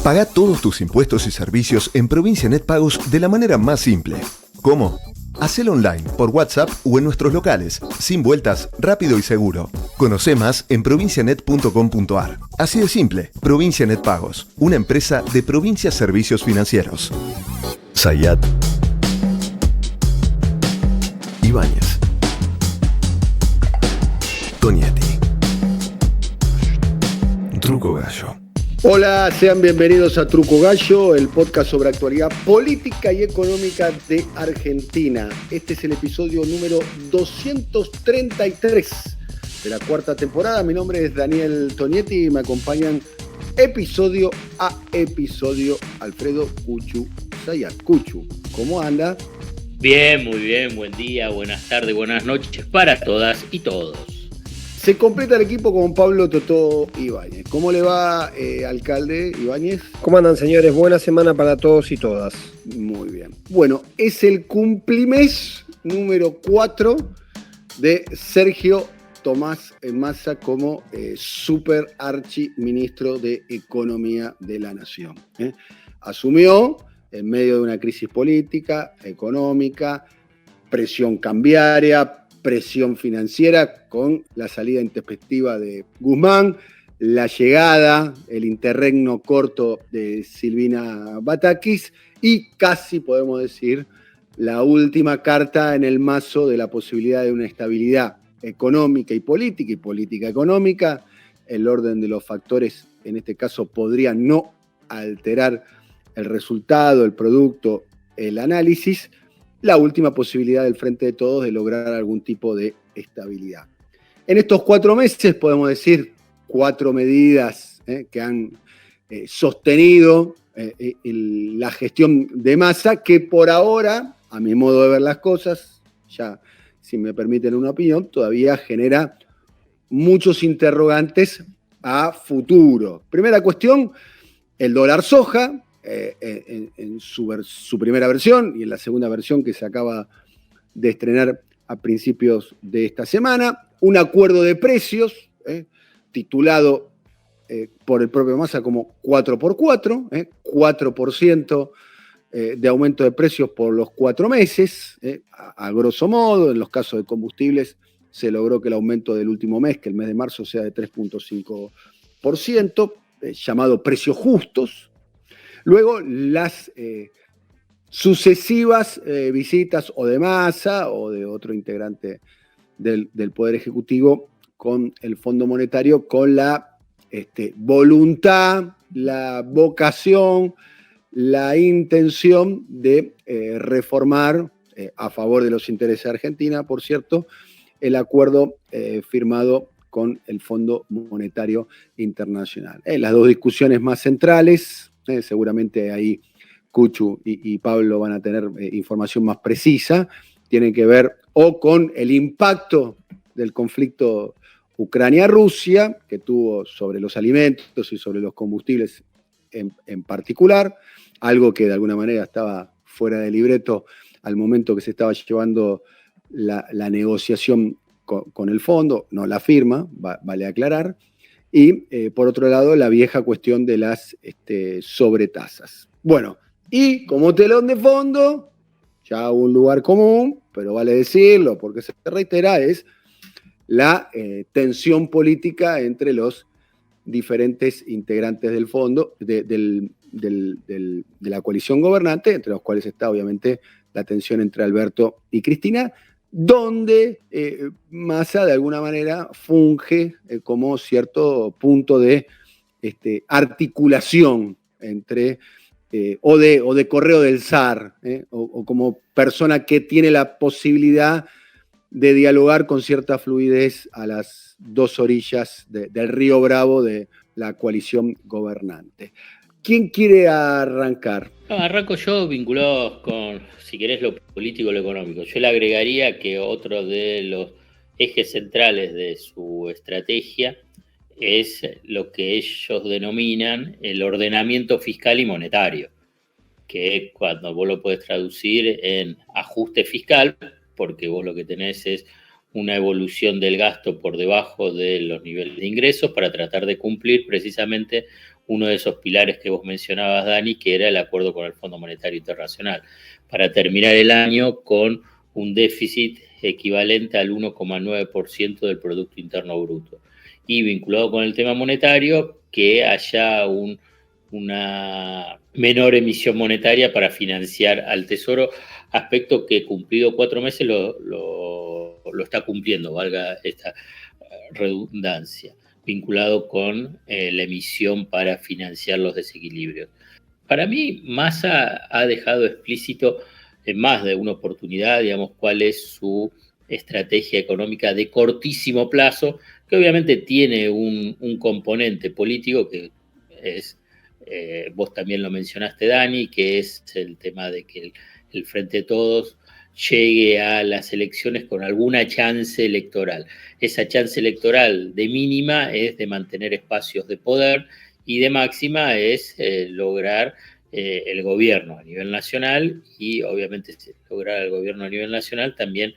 Pagá todos tus impuestos y servicios en Provincia Net Pagos de la manera más simple. ¿Cómo? Hacelo online, por WhatsApp o en nuestros locales, sin vueltas, rápido y seguro. Conoce más en provincianet.com.ar. Así de simple, Provincia Net Pagos, una empresa de Provincia Servicios Financieros. Zayat Ibáñez, Tonietti, Truco Gallo. Hola, sean bienvenidos a Truco Gallo, el podcast sobre actualidad política y económica de Argentina. Este es el episodio número 233 de la cuarta temporada. Mi nombre es Daniel Tonietti y me acompañan episodio a episodio Alfredo Cuchu Zayat. Cuchu, ¿cómo anda? Bien, muy bien, buen día, buenas tardes, buenas noches para todas y todos. Se completa el equipo con Pablo Totó Ibáñez. ¿Cómo le va, alcalde Ibáñez? ¿Cómo andan, señores? Buena semana para todos y todas. Muy bien. Bueno, es el cumplimés número 4 de Sergio Tomás Massa como super archiministro de Economía de la Nación. Asumió en medio de una crisis política, económica, presión cambiaria, presión financiera, con la salida intempestiva de Guzmán, la llegada, el interregno corto de Silvina Batakis y casi podemos decir la última carta en el mazo de la posibilidad de una estabilidad económica y política económica. El orden de los factores en este caso podría no alterar el resultado, el producto, el análisis. La última posibilidad del Frente de Todos de lograr algún tipo de estabilidad. En estos 4 meses podemos decir 4 medidas que han sostenido la gestión de Massa, que por ahora, a mi modo de ver las cosas, ya si me permiten una opinión, todavía genera muchos interrogantes a futuro. Primera cuestión, el dólar soja. En su primera versión y en la segunda versión que se acaba de estrenar a principios de esta semana, un acuerdo de precios titulado por el propio Massa como 4x4, 4% de aumento de precios por los 4 meses, a grosso modo. En los casos de combustibles se logró que el aumento del último mes, que el mes de marzo, sea de 3.5%, llamado precios justos. Luego, las sucesivas visitas o de Massa o de otro integrante del Poder Ejecutivo con el Fondo Monetario, con la voluntad, la vocación, la intención de reformar, a favor de los intereses de Argentina, por cierto, el acuerdo firmado con el Fondo Monetario Internacional. Las dos discusiones más centrales, seguramente ahí Cuchu y Pablo van a tener información más precisa, tienen que ver o con el impacto del conflicto Ucrania-Rusia, que tuvo sobre los alimentos y sobre los combustibles en particular, algo que de alguna manera estaba fuera de libreto al momento que se estaba llevando la negociación con el fondo, no la firma, vale aclarar. Y por otro lado, la vieja cuestión de las sobretasas. Bueno, y como telón de fondo, ya un lugar común, pero vale decirlo porque se reitera, es la tensión política entre los diferentes integrantes del fondo, de la coalición gobernante, entre los cuales está obviamente la tensión entre Alberto y Cristina, donde Massa de alguna manera funge como cierto punto de articulación entre, o de correo del zar, o como persona que tiene la posibilidad de dialogar con cierta fluidez a las dos orillas del río Bravo de la coalición gobernante. ¿Quién quiere arrancar? Arranco yo, vinculado con, si querés, lo político y lo económico. Yo le agregaría que otro de los ejes centrales de su estrategia es lo que ellos denominan el ordenamiento fiscal y monetario, que cuando vos lo podés traducir en ajuste fiscal, porque vos lo que tenés es una evolución del gasto por debajo de los niveles de ingresos para tratar de cumplir precisamente uno de esos pilares que vos mencionabas, Dani, que era el acuerdo con el Fondo Monetario Internacional, para terminar el año con un déficit equivalente al 1,9% del Producto Interno Bruto. Y vinculado con el tema monetario, que haya una menor emisión monetaria para financiar al Tesoro, aspecto que cumplido 4 meses lo está cumpliendo, valga esta redundancia, vinculado con la emisión para financiar los desequilibrios. Para mí, Massa ha dejado explícito en más de una oportunidad, digamos, cuál es su estrategia económica de cortísimo plazo, que obviamente tiene un componente político que es, vos también lo mencionaste, Dani, que es el tema de que el Frente de Todos llegue a las elecciones con alguna chance electoral. Esa chance electoral de mínima es de mantener espacios de poder y de máxima es lograr el gobierno a nivel nacional y obviamente lograr el gobierno a nivel nacional también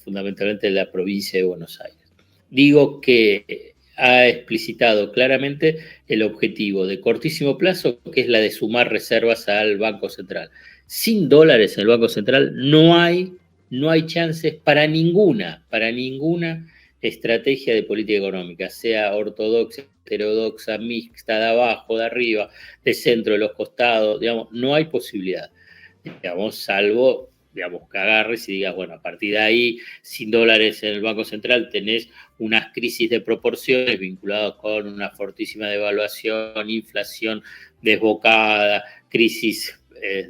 fundamentalmente en la provincia de Buenos Aires. Digo que ha explicitado claramente el objetivo de cortísimo plazo, que es la de sumar reservas al Banco Central. Sin dólares en el Banco Central no hay chances para ninguna estrategia de política económica, sea ortodoxa, heterodoxa, mixta, de abajo, de arriba, de centro, de los costados, digamos, no hay posibilidad, digamos, salvo, digamos, que agarres y digas, bueno, a partir de ahí, sin dólares en el Banco Central, tenés unas crisis de proporciones vinculadas con una fortísima devaluación, inflación desbocada, crisis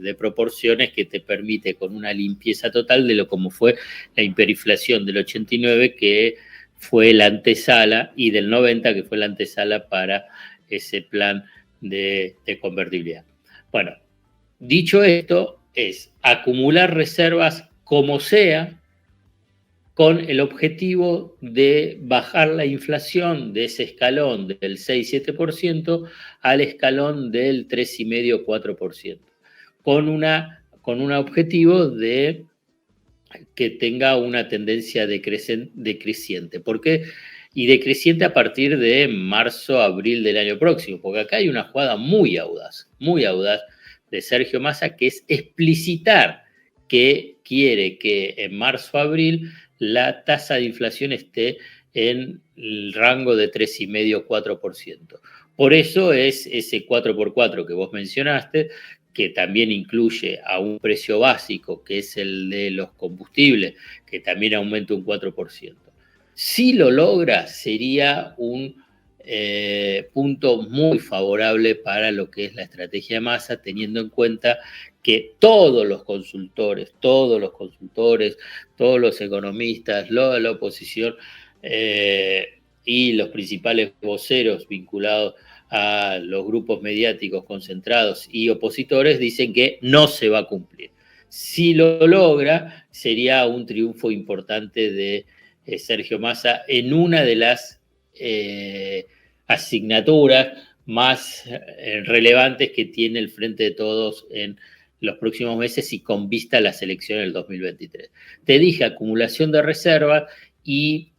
de proporciones que te permite con una limpieza total de lo como fue la hiperinflación del 89, que fue la antesala, y del 90, que fue la antesala para ese plan de convertibilidad. Bueno, dicho esto, es acumular reservas como sea, con el objetivo de bajar la inflación de ese escalón del 6-7% al escalón del 3,5-4%, con un objetivo de que tenga una tendencia decreciente. ¿Por qué? Y decreciente a partir de marzo, abril del año próximo, porque acá hay una jugada muy audaz de Sergio Massa, que es explicitar que quiere que en marzo, abril, la tasa de inflación esté en el rango de 3,5-4%. Por eso es ese 4x4 que vos mencionaste, que también incluye a un precio básico, que es el de los combustibles, que también aumenta un 4%. Si lo logra, sería un punto muy favorable para lo que es la estrategia de Massa, teniendo en cuenta que todos los consultores, todos los economistas, la oposición y los principales voceros vinculados a los grupos mediáticos concentrados y opositores dicen que no se va a cumplir. Si lo logra, sería un triunfo importante de Sergio Massa en una de las asignaturas más relevantes que tiene el Frente de Todos en los próximos meses y con vista a las elecciones del 2023. Te dije acumulación de reservas y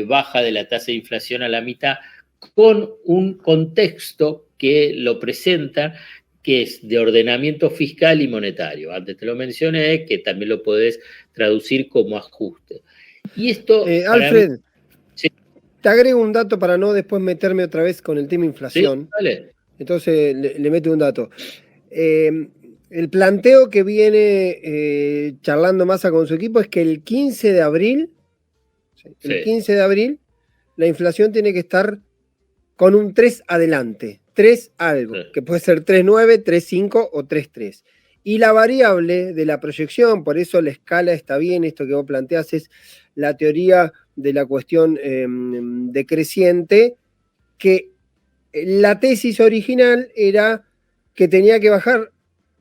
baja de la tasa de inflación a la mitad, con un contexto que lo presenta, que es de ordenamiento fiscal y monetario. Antes te lo mencioné, que también lo podés traducir como ajuste. Y esto, Alfred, mí, sí. Te agrego un dato para no después meterme otra vez con el tema inflación. Sí, vale. Entonces le meto un dato. El planteo que viene charlando Massa con su equipo es que el 15 de abril, la inflación tiene que estar con un 3 adelante, 3 algo, que puede ser 3,9, 3,5 o 3,3. Y la variable de la proyección, por eso la escala está bien, esto que vos planteás es la teoría de la cuestión decreciente, que la tesis original era que tenía que bajar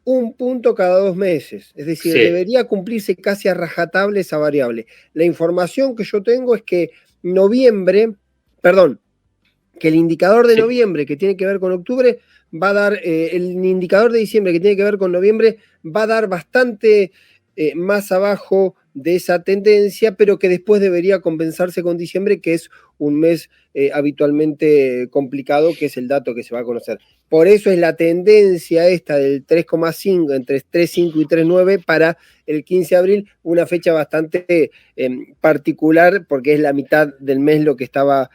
un punto cada 2 meses, es decir, debería cumplirse casi a rajatabla esa variable. La información que yo tengo es que que el indicador de noviembre, que tiene que ver con octubre, va a dar, el indicador de diciembre, que tiene que ver con noviembre, va a dar bastante más abajo de esa tendencia, pero que después debería compensarse con diciembre, que es un mes habitualmente complicado, que es el dato que se va a conocer. Por eso es la tendencia esta del 3,5, entre 3,5 y 3,9 para el 15 de abril, una fecha bastante particular, porque es la mitad del mes lo que estaba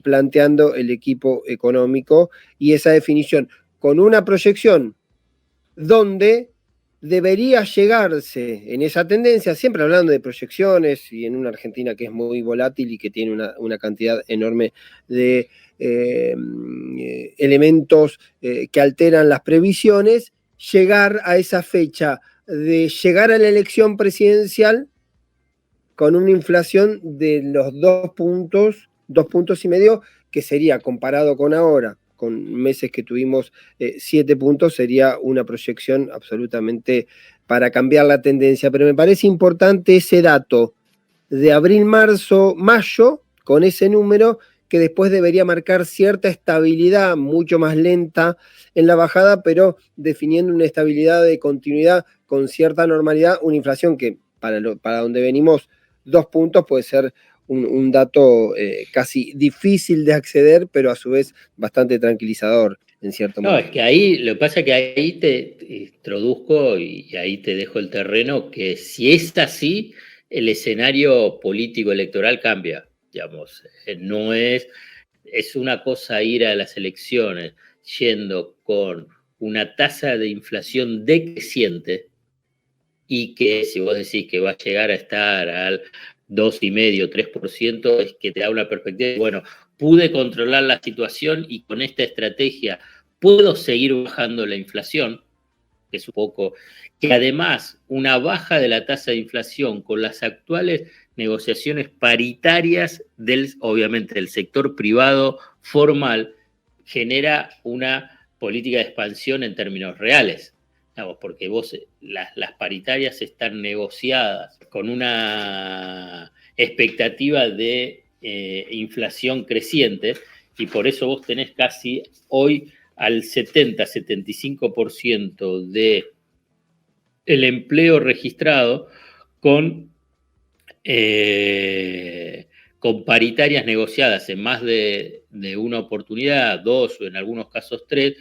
planteando el equipo económico, y esa definición con una proyección donde debería llegarse en esa tendencia, siempre hablando de proyecciones y en una Argentina que es muy volátil y que tiene una cantidad enorme de elementos que alteran las previsiones, llegar a esa fecha de llegar a la elección presidencial con una inflación de los 2,5 puntos, que sería comparado con ahora, con meses que tuvimos 7 puntos, sería una proyección absolutamente para cambiar la tendencia. Pero me parece importante ese dato de abril, marzo, mayo, con ese número, que después debería marcar cierta estabilidad, mucho más lenta en la bajada, pero definiendo una estabilidad de continuidad con cierta normalidad, una inflación que para donde venimos 2 puntos puede ser un dato casi difícil de acceder, pero a su vez bastante tranquilizador en cierto modo. No, es que ahí, lo que pasa es que ahí te introduzco y ahí te dejo el terreno, que si es así, el escenario político electoral cambia, digamos. No es una cosa ir a las elecciones yendo con una tasa de inflación decreciente y que si vos decís que va a llegar a estar al 2,5, 3%, es que te da una perspectiva. Bueno, pude controlar la situación y con esta estrategia puedo seguir bajando la inflación, que es un poco, que además una baja de la tasa de inflación con las actuales negociaciones paritarias obviamente, del sector privado formal, genera una política de expansión en términos reales. Porque las paritarias están negociadas con una expectativa de inflación creciente y por eso vos tenés casi hoy al 70-75% del empleo registrado con paritarias negociadas en más de una oportunidad, 2 o en algunos casos 3,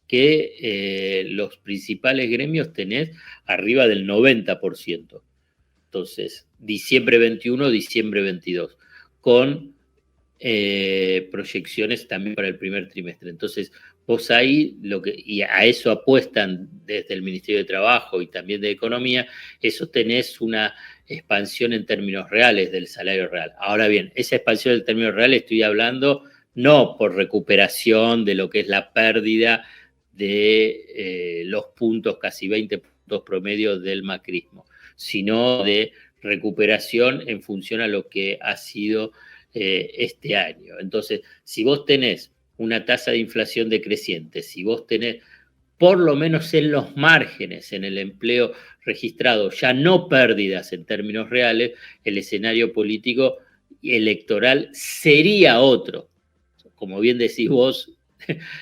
que los principales gremios tenés arriba del 90%. Entonces, diciembre 21, diciembre 22, con proyecciones también para el primer trimestre. Entonces, vos ahí, y a eso apuestan desde el Ministerio de Trabajo y también de Economía, eso tenés una expansión en términos reales del salario real. Ahora bien, esa expansión en términos reales estoy hablando no por recuperación de lo que es la pérdida de los puntos, casi 20 puntos promedio del macrismo, sino de recuperación en función a lo que ha sido este año. Entonces, si vos tenés una tasa de inflación decreciente, si vos tenés, por lo menos en los márgenes, en el empleo registrado, ya no pérdidas en términos reales, el escenario político y electoral sería otro. Como bien decís vos,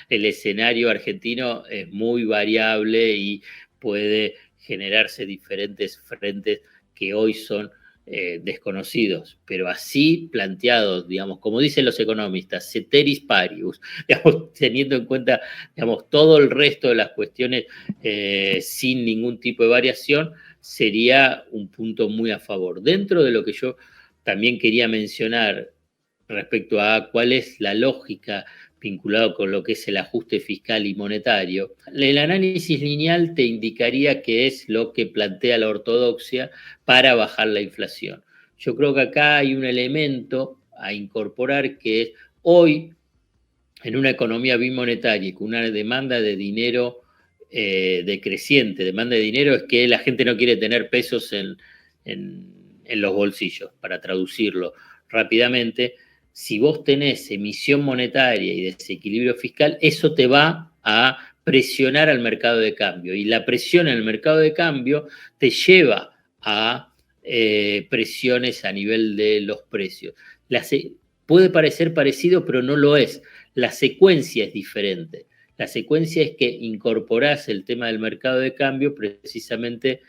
el escenario argentino es muy variable y puede generarse diferentes frentes que hoy son desconocidos, pero así planteados, digamos, como dicen los economistas, ceteris paribus, digamos, teniendo en cuenta, digamos, todo el resto de las cuestiones sin ningún tipo de variación, sería un punto muy a favor. Dentro de lo que yo también quería mencionar respecto a cuál es la lógica vinculado con lo que es el ajuste fiscal y monetario, el análisis lineal te indicaría qué es lo que plantea la ortodoxia para bajar la inflación. Yo creo que acá hay un elemento a incorporar que es hoy, en una economía bimonetaria y con una demanda de dinero decreciente, demanda de dinero es que la gente no quiere tener pesos en los bolsillos, para traducirlo rápidamente. Si vos tenés emisión monetaria y desequilibrio fiscal, eso te va a presionar al mercado de cambio. Y la presión en el mercado de cambio te lleva a presiones a nivel de los precios. Puede parecer parecido, pero no lo es. La secuencia es diferente. La secuencia es que incorporás el tema del mercado de cambio precisamente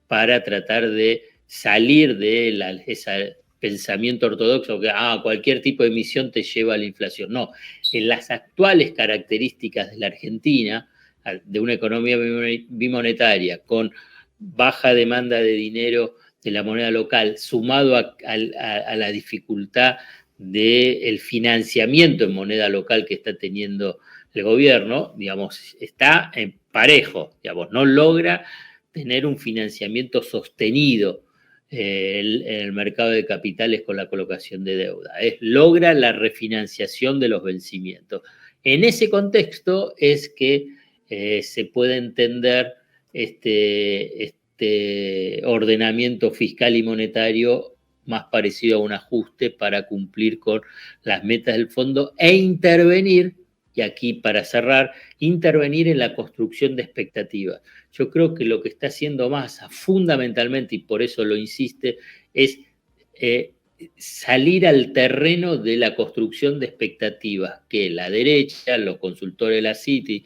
para tratar de salir de ese pensamiento ortodoxo que cualquier tipo de emisión te lleva a la inflación. No, en las actuales características de la Argentina, de una economía bimonetaria, con baja demanda de dinero de la moneda local, sumado a la dificultad del financiamiento en moneda local que está teniendo el gobierno, digamos, está en parejo, digamos, no logra tener un financiamiento sostenido en el mercado de capitales con la colocación de deuda. Logra la refinanciación de los vencimientos. En ese contexto es que se puede entender este ordenamiento fiscal y monetario más parecido a un ajuste para cumplir con las metas del fondo e intervenir, y aquí para cerrar, intervenir en la construcción de expectativas. Yo creo que lo que está haciendo Massa fundamentalmente, y por eso lo insiste, es salir al terreno de la construcción de expectativas que la derecha, los consultores de la Citi,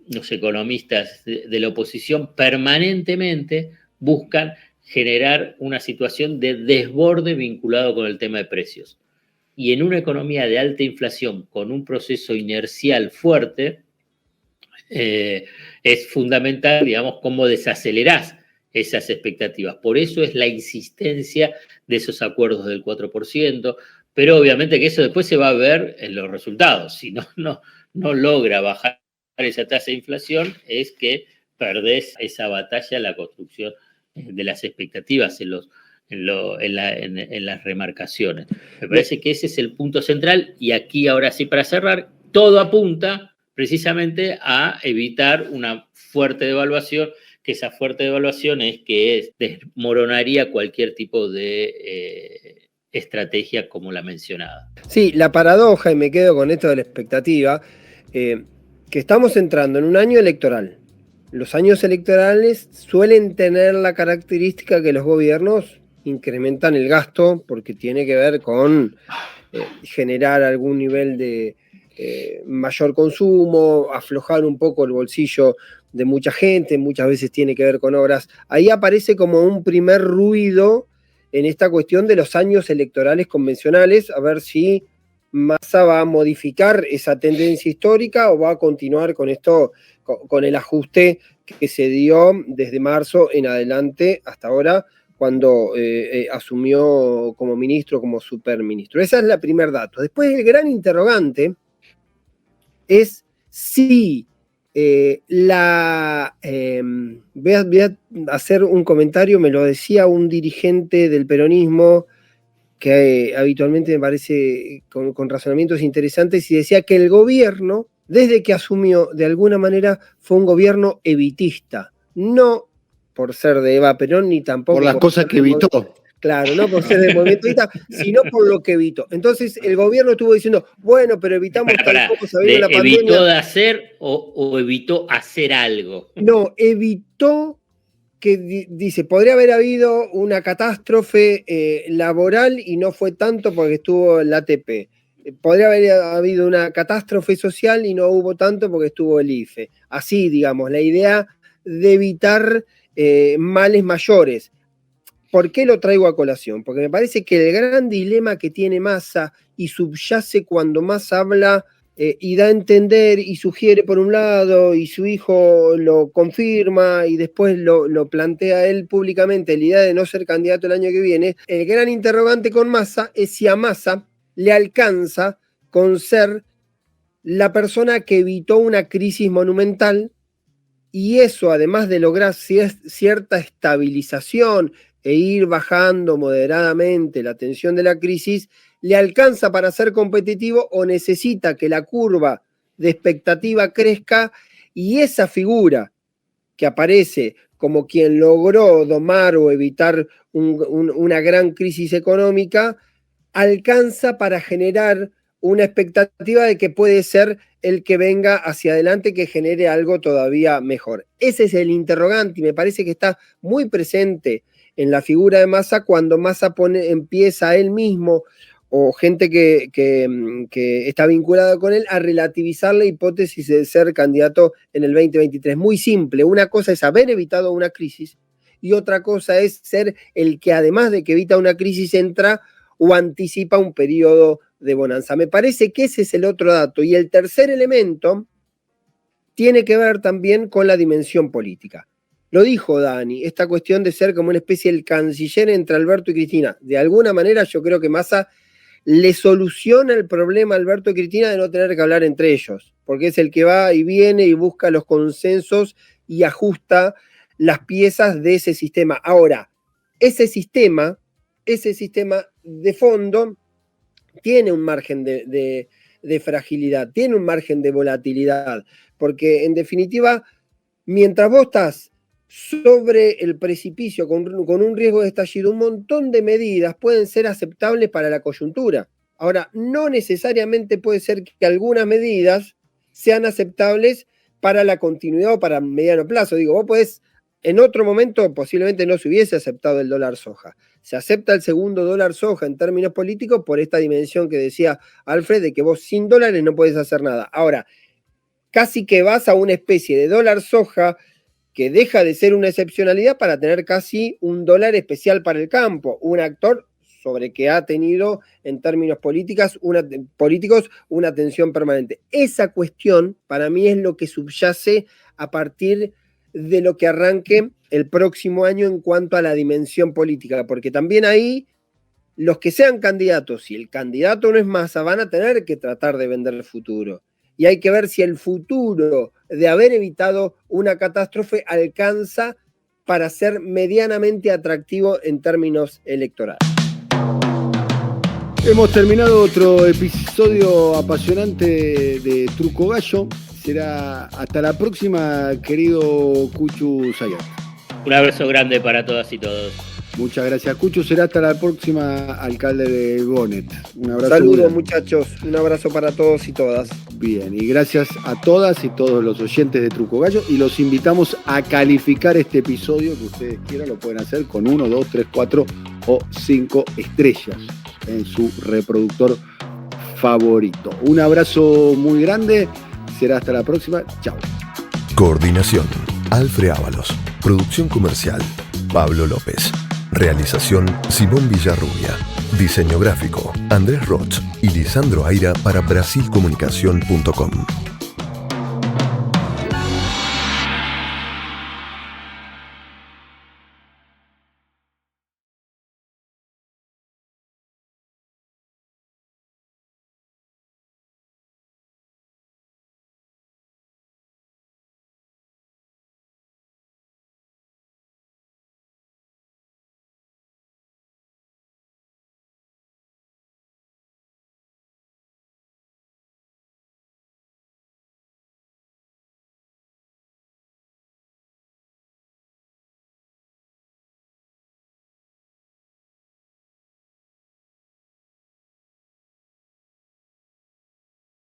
los economistas de la oposición permanentemente buscan generar una situación de desborde vinculado con el tema de precios. Y en una economía de alta inflación, con un proceso inercial fuerte, es fundamental, digamos, cómo desacelerás esas expectativas. Por eso es la insistencia de esos acuerdos del 4%, pero obviamente que eso después se va a ver en los resultados. Si no logra bajar esa tasa de inflación, es que perdés esa batalla, la construcción de las expectativas en las remarcaciones. Me parece que ese es el punto central, y aquí ahora sí, para cerrar, todo apunta precisamente a evitar una fuerte devaluación, que esa fuerte devaluación desmoronaría cualquier tipo de estrategia como la mencionada. Sí, la paradoja, y me quedo con esto de la expectativa, que estamos entrando en un año electoral. Los años electorales suelen tener la característica que los gobiernos incrementan el gasto porque tiene que ver con generar algún nivel de mayor consumo, aflojar un poco el bolsillo de mucha gente, muchas veces tiene que ver con obras. Ahí aparece como un primer ruido en esta cuestión de los años electorales convencionales, a ver si Massa va a modificar esa tendencia histórica o va a continuar con esto, con el ajuste que se dio desde marzo en adelante hasta ahora, cuando asumió como ministro, como superministro. Esa es la primer dato. Después el gran interrogante es si voy a hacer un comentario, me lo decía un dirigente del peronismo, que habitualmente me parece con razonamientos interesantes, y decía que el gobierno, desde que asumió, de alguna manera fue un gobierno evitista, no por ser de Eva Perón, ni tampoco por las cosas que evitó. Claro, no por ser de movimiento evita, sino por lo que evitó. Entonces el gobierno estuvo diciendo, bueno, pero evitamos tal cosa, vino la pandemia. ¿Evitó de hacer o evitó hacer algo? No, evitó que dice, podría haber habido una catástrofe laboral y no fue tanto porque estuvo el ATP. Podría haber habido una catástrofe social y no hubo tanto porque estuvo el IFE. Así, digamos, la idea de evitar males mayores. ¿Por qué lo traigo a colación? Porque me parece que el gran dilema que tiene Massa y subyace cuando Massa habla y da a entender y sugiere por un lado y su hijo lo confirma y después lo plantea él públicamente, la idea de no ser candidato el año que viene, el gran interrogante con Massa es si a Massa le alcanza con ser la persona que evitó una crisis monumental, y eso, además de lograr cierta estabilización e ir bajando moderadamente la tensión de la crisis, le alcanza para ser competitivo o necesita que la curva de expectativa crezca, y esa figura que aparece como quien logró domar o evitar una gran crisis económica, alcanza para generar una expectativa de que puede ser el que venga hacia adelante, que genere algo todavía mejor. Ese es el interrogante, y me parece que está muy presente en la figura de Massa cuando Massa empieza él mismo o gente que está vinculada con él a relativizar la hipótesis de ser candidato en el 2023. Muy simple, una cosa es haber evitado una crisis y otra cosa es ser el que además de que evita una crisis entra o anticipa un periodo de bonanza. Me parece que ese es el otro dato. Y el tercer elemento tiene que ver también con la dimensión política. Lo dijo Dani, esta cuestión de ser como una especie del canciller entre Alberto y Cristina. De alguna manera yo creo que Massa le soluciona el problema a Alberto y Cristina de no tener que hablar entre ellos, porque es el que va y viene y busca los consensos y ajusta las piezas de ese sistema. Ahora, ese sistema de fondo tiene un margen de fragilidad, tiene un margen de volatilidad, porque en definitiva, mientras vos estás sobre el precipicio con un riesgo de estallido, un montón de medidas pueden ser aceptables para la coyuntura. Ahora, no necesariamente puede ser que algunas medidas sean aceptables para la continuidad o para mediano plazo. Digo, vos podés, en otro momento posiblemente no se hubiese aceptado el dólar soja. Se acepta el segundo dólar soja en términos políticos por esta dimensión que decía Alfred, de que vos sin dólares no podés hacer nada. Ahora, casi que vas a una especie de dólar soja que deja de ser una excepcionalidad para tener casi un dólar especial para el campo, un actor sobre que ha tenido en términos políticos una atención permanente. Esa cuestión para mí es lo que subyace a partir de lo que arranque el próximo año en cuanto a la dimensión política, porque también ahí los que sean candidatos, si el candidato no es Massa, van a tener que tratar de vender el futuro. Y hay que ver si el futuro de haber evitado una catástrofe alcanza para ser medianamente atractivo en términos electorales. Hemos terminado otro episodio apasionante de Truco Gallo. Será hasta la próxima, querido Cuchu Sayat. Un abrazo grande para todas y todos. Muchas gracias, Cuchu. Será hasta la próxima, alcalde de Gonet. Un abrazo. Saludos, muchachos. Un abrazo para todos y todas. Bien, y gracias a todas y todos los oyentes de Truco Gallo. Y los invitamos a calificar este episodio que ustedes quieran. Lo pueden hacer con 1, 2, 3, 4 o 5 estrellas en su reproductor favorito. Un abrazo muy grande. Será hasta la próxima. Chao. Coordinación: Alfred Ábalos. Producción comercial: Pablo López. Realización: Simón Villarrubia. Diseño gráfico: Andrés Roch y Lisandro Aira para Brasilcomunicación.com.